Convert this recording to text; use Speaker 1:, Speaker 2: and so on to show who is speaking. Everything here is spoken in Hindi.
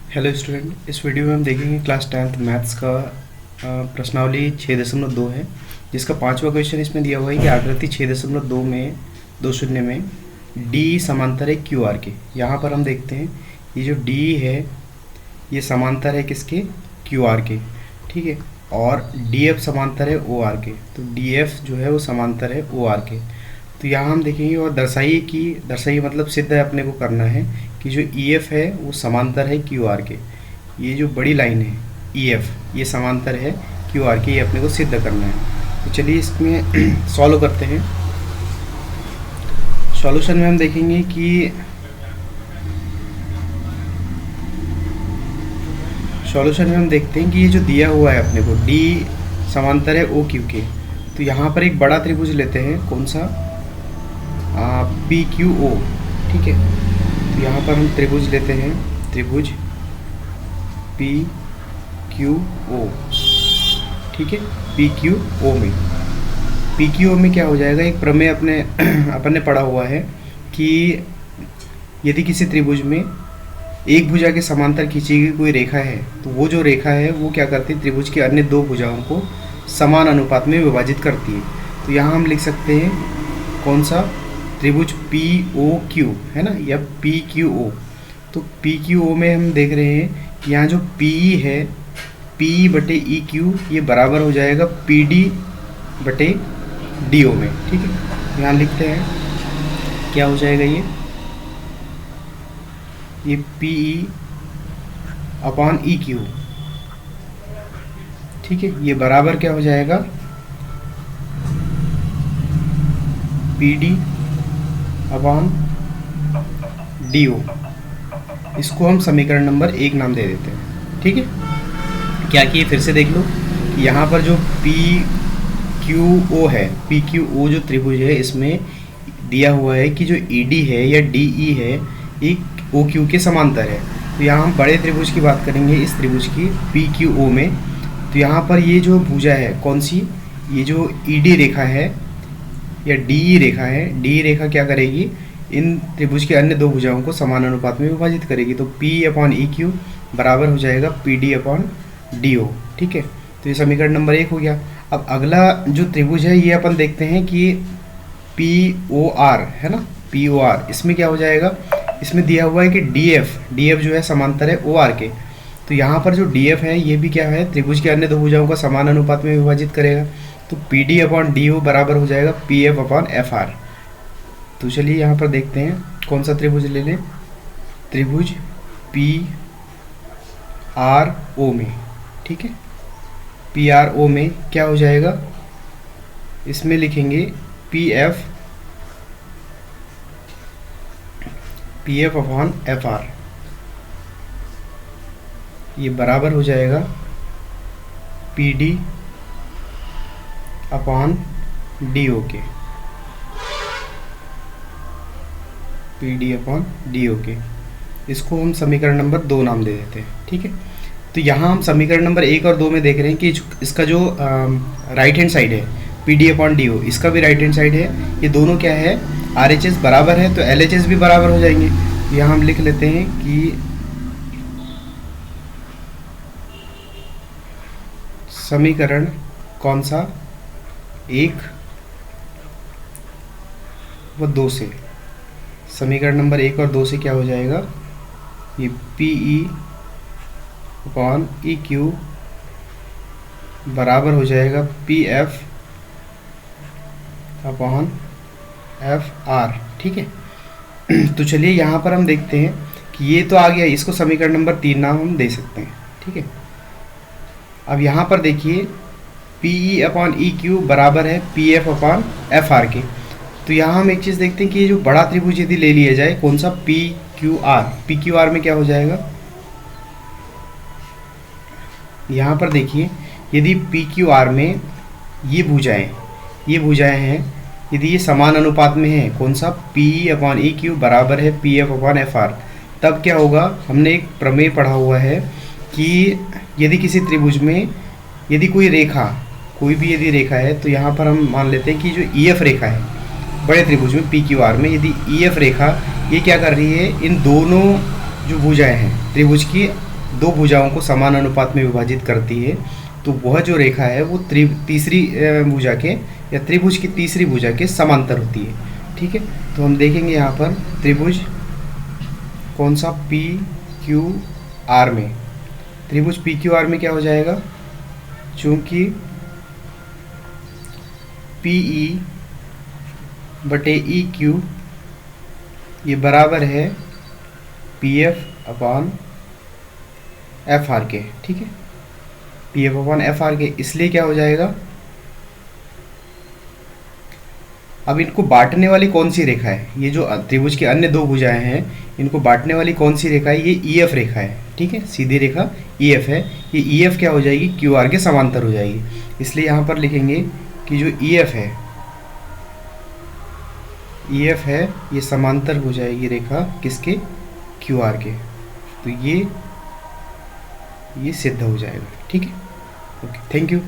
Speaker 1: हेलो स्टूडेंट, इस वीडियो में हम देखेंगे क्लास 10th मैथ्स का प्रश्नावली 6.2 है, जिसका पांचवा क्वेश्चन इसमें दिया हुआ है कि आकृति 6.2 में 2 शून्य में डी समांतर है क्यू आर के। यहाँ पर हम देखते हैं ये जो डी है ये समांतर है किसके, क्यू आर के, ठीक है। और डी एफ समांतर है ओ आर के, तो डी एफ जो है वो समांतर है ओ आर के। तो यहाँ हम देखेंगे और दर्शाइए मतलब सिद्ध है, अपने को करना है कि जो ई एफ है वो समांतर है क्यू आर के। ये जो बड़ी लाइन है ई एफ ये समांतर है क्यू आर के, ये अपने को सिद्ध करना है। तो चलिए इसमें सॉल्व करते हैं। सॉल्यूशन में हम देखेंगे कि सॉल्यूशन में हम देखते हैं कि ये जो दिया हुआ है अपने को डी समांतर है ओ क्यू के। तो यहाँ पर एक बड़ा त्रिभुज लेते हैं, कौन सा, पी क्यू ओ, ठीक है। तो यहाँ पर हम त्रिभुज लेते हैं, त्रिभुज पी क्यू ओ, ठीक है। पी क्यू ओ में क्या हो जाएगा, एक प्रमेय अपन ने पढ़ा हुआ है कि यदि किसी त्रिभुज में एक भुजा के समांतर खींची गई कोई रेखा है तो वो जो रेखा है वो क्या करती है, त्रिभुज की अन्य दो भुजाओं को समान अनुपात में विभाजित करती है। तो यहाँ हम लिख सकते हैं कौन सा, त्रिभुज पी ओ क्यू है ना, या पी क्यू ओ। तो पी क्यू ओ में हम देख रहे हैं कि यहाँ जो पी है, पी बटे ई क्यू, ये बराबर हो जाएगा पी डी बटे डी ओ में, ठीक है। यहाँ लिखते हैं क्या हो जाएगा, ये P E upon E Q, ठीक है। ये बराबर क्या हो जाएगा, P D upon D O. इसको हम समीकरण नंबर 1 नाम दे देते हैं, ठीक है। क्या किए फिर से देख लो कि यहाँ पर जो पी क्यू ओ है, पी क्यू ओ जो त्रिभुज है इसमें दिया हुआ है कि जो ई डी है या डी ई है एक ओ क्यू के समांतर है। तो यहाँ हम बड़े त्रिभुज की बात करेंगे, इस त्रिभुज की पी क्यू ओ में। तो यहाँ पर ये जो भुजा है कौन सी, ये जो ई डी रेखा है या डी रेखा है, डी रेखा क्या करेगी, इन त्रिभुज के अन्य दो भुजाओं को समान अनुपात में विभाजित करेगी। तो P अपॉन ई क्यू बराबर हो जाएगा P D upon D O, ठीक है। तो ये समीकरण नंबर 1 हो गया। अब अगला जो त्रिभुज है ये अपन देखते हैं कि पी ओ आर है ना, पी ओ आर, इसमें क्या हो जाएगा, इसमें दिया हुआ है कि डी एफ जो है समांतर है ओ आर के। तो यहाँ पर जो डी एफ है ये भी क्या है, त्रिभुज के अन्य दो भुजाओं को समान अनुपात में विभाजित करेगा। तो P D upon D O बराबर हो जाएगा P F upon F R. तो चलिए यहाँ पर देखते हैं कौन सा त्रिभुज ले लें, त्रिभुज पी आर ओ में, ठीक है। पी आर ओ में क्या हो जाएगा, इसमें लिखेंगे P F upon F R, ये बराबर हो जाएगा P D upon D O K, P D upon D O K. इसको हम समीकरण नंबर 2 नाम दे देते हैं, ठीक है। तो यहाँ हम समीकरण नंबर 1 और 2 में देख रहे हैं कि इसका जो राइट हैंड साइड है P D upon D O, इसका भी राइट हैंड साइड है, ये दोनों क्या है, आर एच एस बराबर है, तो एल एच एस भी बराबर हो जाएंगे। यहाँ हम लिख लेते हैं कि समीकरण कौन सा, 1 व 2 से, समीकरण नंबर 1 और 2 से क्या हो जाएगा, ये P E upon E Q बराबर हो जाएगा P F upon F are, ठीक है। तो चलिए यहाँ पर हम देखते हैं कि ये तो आ गया, इसको समीकरण नंबर 3 नाम हम दे सकते हैं, ठीक है। अब यहाँ पर देखिए P E upon E Q बराबर है P F upon F are के। तो यहाँ हम एक चीज़ देखते हैं कि ये जो बड़ा त्रिभुज यदि ले लिया जाए, कौन सा, पी क्यू आर में क्या हो जाएगा, यहाँ पर देखिए यदि पी क्यू आर में ये भुजाएं हैं, यदि ये समान अनुपात में है, कौन सा, पी अपॉन ई क्यू बराबर है P F upon F are, तब क्या होगा, हमने एक प्रमेय पढ़ा हुआ है कि यदि किसी त्रिभुज में यदि कोई भी यदि रेखा है, तो यहाँ पर हम मान लेते हैं कि जो ई एफ रेखा है बड़े त्रिभुज में पी क्यू आर में, यदि ई एफ रेखा ये क्या कर रही है, इन दोनों जो भुजाएं हैं त्रिभुज की दो भुजाओं को समान अनुपात में विभाजित करती है, तो वह जो रेखा है वो तीसरी भुजा के या त्रिभुज की तीसरी भुजा के समांतर होती है। ठीक है, तो हम देखेंगे यहाँ पर त्रिभुज कौन सा, पी क्यू आर में, त्रिभुज पी क्यू आर में क्या हो जाएगा, चूंकि पी ई बटे ई क्यू ये बराबर है P F upon F are के। ठीक है, P F upon F are के, इसलिए क्या हो जाएगा, अब इनको बांटने वाली कौन सी रेखा है, ये जो त्रिभुज की अन्य दो भुजाएं हैं इनको बांटने वाली कौन सी रेखा है, ये ई एफ रेखा है। ठीक है, सीधी रेखा ई एफ है, ये ई एफ क्या हो जाएगी, क्यू आर के समांतर हो जाएगी। इसलिए यहाँ पर लिखेंगे कि जो ई एफ है, ई एफ है ये समांतर हो जाएगी रेखा किसके, क्यू आर के, तो ये सिद्ध हो जाएगा। ठीक है, ओके, थैंक यू।